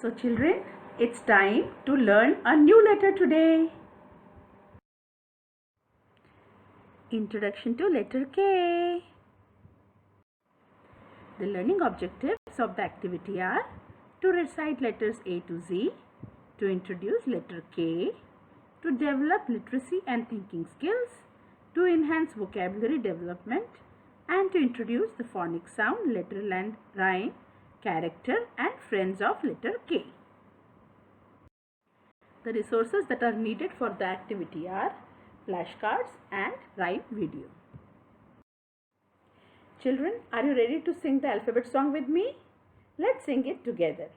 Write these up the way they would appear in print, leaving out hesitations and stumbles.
So children, it's time to learn a new letter today. Introduction to letter K. The learning objectives of the activity are to recite letters A to Z, to introduce letter K, to develop literacy and thinking skills, to enhance vocabulary development, and to introduce the phonic sound, literal and rhyme, character and friends of letter K. The resources that are needed for the activity are flashcards and rhyme video. Children, are you ready to sing the alphabet song with me? Let's sing it together.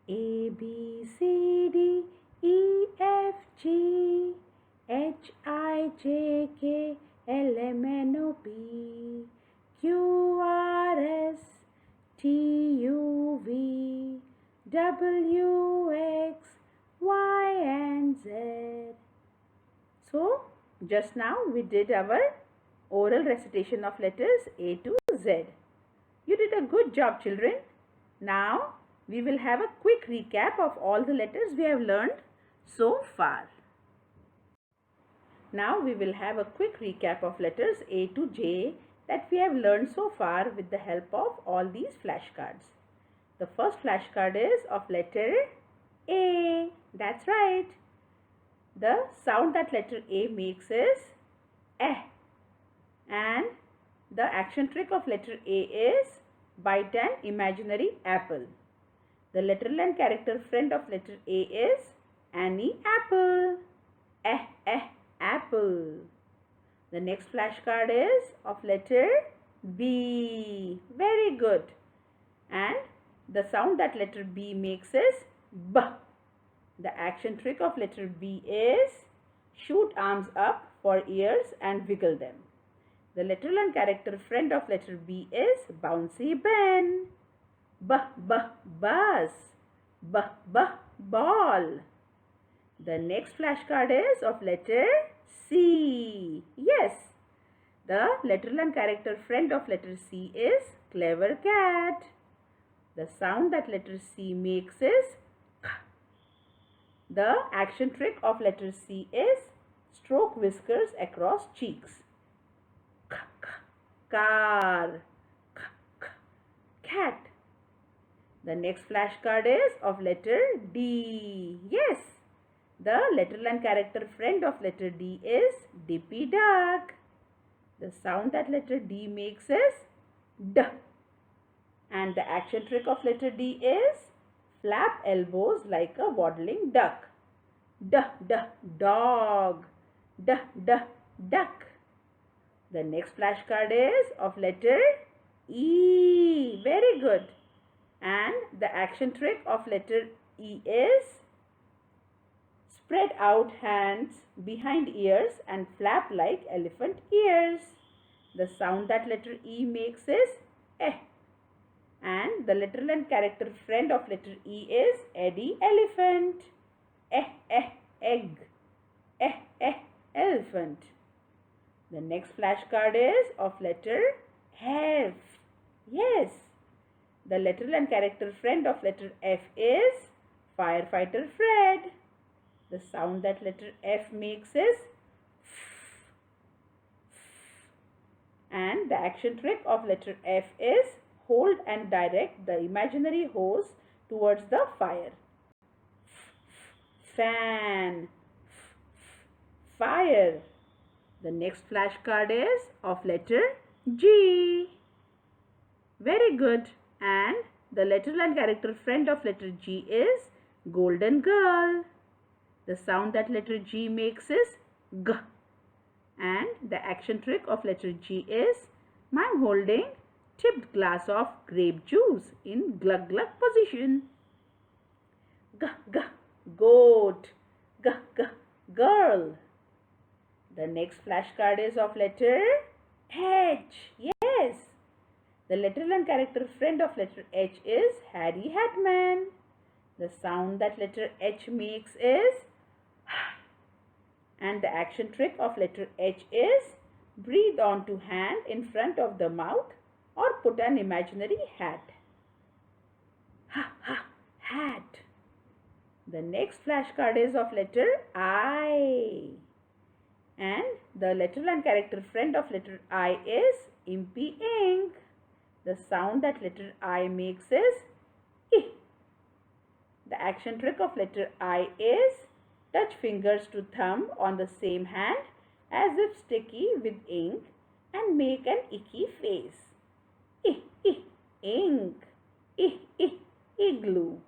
A, B, C, D, E, F, G, H, I, J, K, L, M, N, O, P, Q, R, S, T, U, V, W, X, Y and Z. So, just now we did our oral recitation of letters A to Z. You did a good job, children. Now, we will have a quick recap of all the letters we have learned so far. Now, we will have a quick recap of letters A to J that we have learned so far with the help of all these flashcards. The first flashcard is of letter A. That's right. The sound that letter A makes is eh. And the action trick of letter A is bite an imaginary apple. The literal and character friend of letter A is Annie Apple. Apple. The next flashcard is of letter B. Very good. And the sound that letter B makes is B. The action trick of letter B is shoot arms up for ears and wiggle them. The literal and character friend of letter B is Bouncy Ben. Bus. Ball. The next flashcard is of letter C. Yes. The literal and character friend of letter C is Clever Cat. The sound that letter C makes is K. The action trick of letter C is stroke whiskers across cheeks. Car. Cat. The next flashcard is of letter D. Yes. The literal and character friend of letter D is Dippy Duck. The sound that letter D makes is D. And the action trick of letter D is flap elbows like a waddling duck. Dog. Duck. The next flashcard is of letter E. Very good. And the action trick of letter E is spread out hands behind ears and flap like elephant ears. The sound that letter E makes is eh. And the literal and character friend of letter E is Eddie Elephant. Egg. Elephant. The next flashcard is of letter F. Yes. The literal and character friend of letter F is Firefighter Fred. The sound that letter F makes is F. And the action trick of letter F is hold and direct the imaginary hose towards the fire. Fan. Fire. The next flashcard is of letter G. Very good. And the literal and character friend of letter G is Golden Girl. The sound that letter G makes is G. And the action trick of letter G is I'm holding tipped glass of grape juice in glug glug position. Goat. Girl. The next flashcard is of letter H. Yes. The literal and character friend of letter H is Harry Hatman. The sound that letter H makes is and the action trick of letter H is breathe onto hand in front of the mouth or put an imaginary hat. Hat. The next flashcard is of letter I. And the letter and character friend of letter I is Impy Ink. The sound that letter I makes is I. The action trick of letter I is touch fingers to thumb on the same hand as if sticky with ink and make an icky face. I, ink. I, igloo.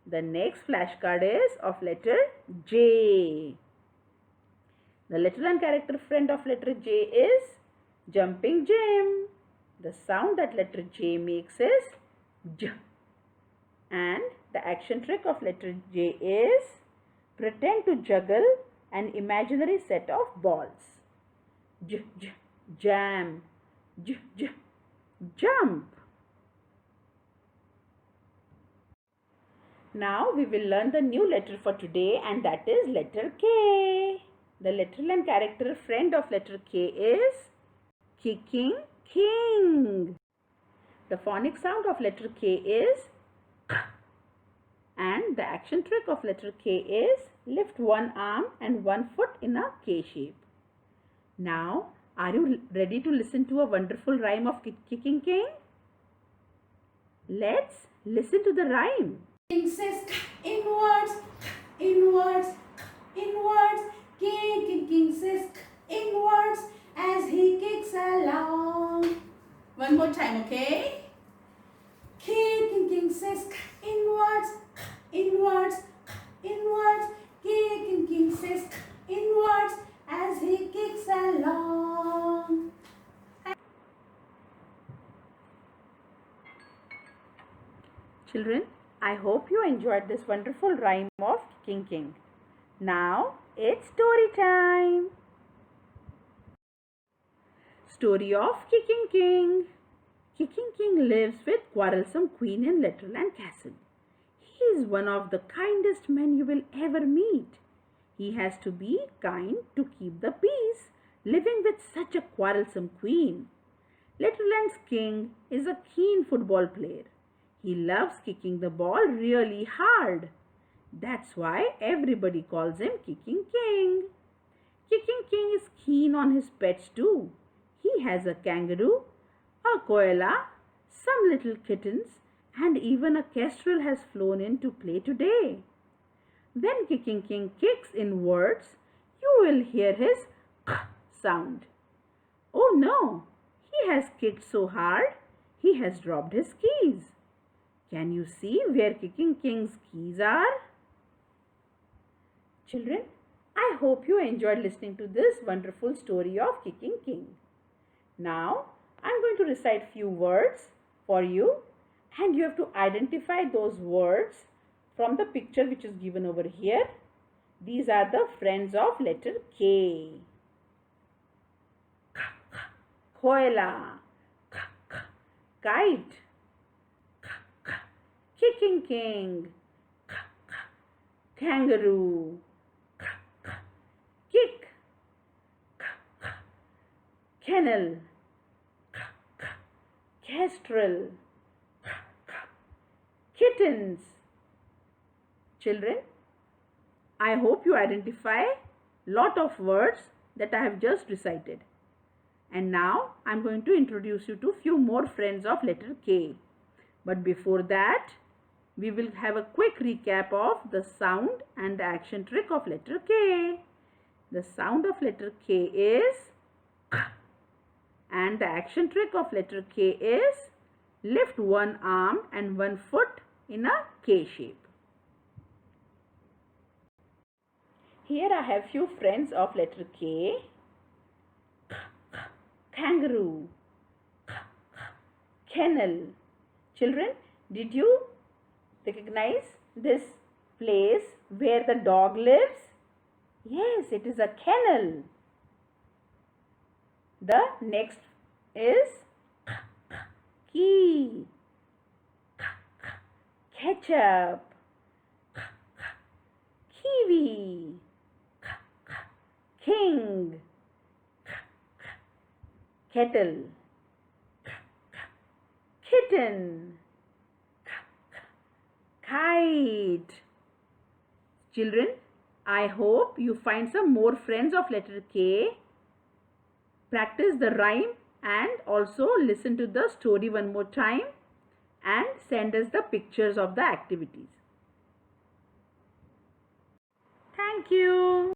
The next flashcard is of letter J. The letter and character friend of letter J is Jumping Jim. The sound that letter J makes is J. And the action trick of letter J is pretend to juggle an imaginary set of balls. J, j, jam. J, j, jump. Now we will learn the new letter for today, and that is letter K. The literal and character friend of letter K is Kicking King. The phonic sound of letter K is K. And the action trick of letter K is lift one arm and one foot in a K shape. Now, are you ready to listen to a wonderful rhyme of Kicking King? Let's listen to the rhyme. King says inwards, inwards, inwards. King says inwards as he kicks along. One more time, okay? King says inwards, inwards, inwards. King says inwards as he kicks along. Children, I hope you enjoyed this wonderful rhyme of Kicking King. Now, it's story time. Story of Kicking King. Kicking King lives with quarrelsome queen in Letterland Castle. He is one of the kindest men you will ever meet. He has to be kind to keep the peace, living with such a quarrelsome queen. Letterland's king is a keen football player. He loves kicking the ball really hard. That's why everybody calls him Kicking King. Kicking King is keen on his pets too. He has a kangaroo, a koala, some little kittens, and even a kestrel has flown in to play today. When Kicking King kicks in words, you will hear his k sound. Oh no, he has kicked so hard, he has dropped his keys. Can you see where Kicking King's keys are? Children, I hope you enjoyed listening to this wonderful story of Kicking King. Now, I'm going to recite few words for you, and you have to identify those words from the picture which is given over here. These are the friends of letter K. Koala, kite, Kicking King, kangaroo, kick, kennel, kestrel, kittens. Children, I hope you identify lot of words that I have just recited. And now I am going to introduce you to few more friends of letter K. But before that, we will have a quick recap of the sound and the action trick of letter K. The sound of letter K is K, and the action trick of letter K is lift one arm and one foot in a K shape. Here I have few friends of letter K. Kangaroo, kennel. Children, did you recognize this place where the dog lives? Yes, it is a kennel. The next is key, ketchup, kiwi, king, kettle, kitten, kite, Children, I hope you find some more friends of letter K. Practice the rhyme and also listen to the story one more time and send us the pictures of the activities. Thank you.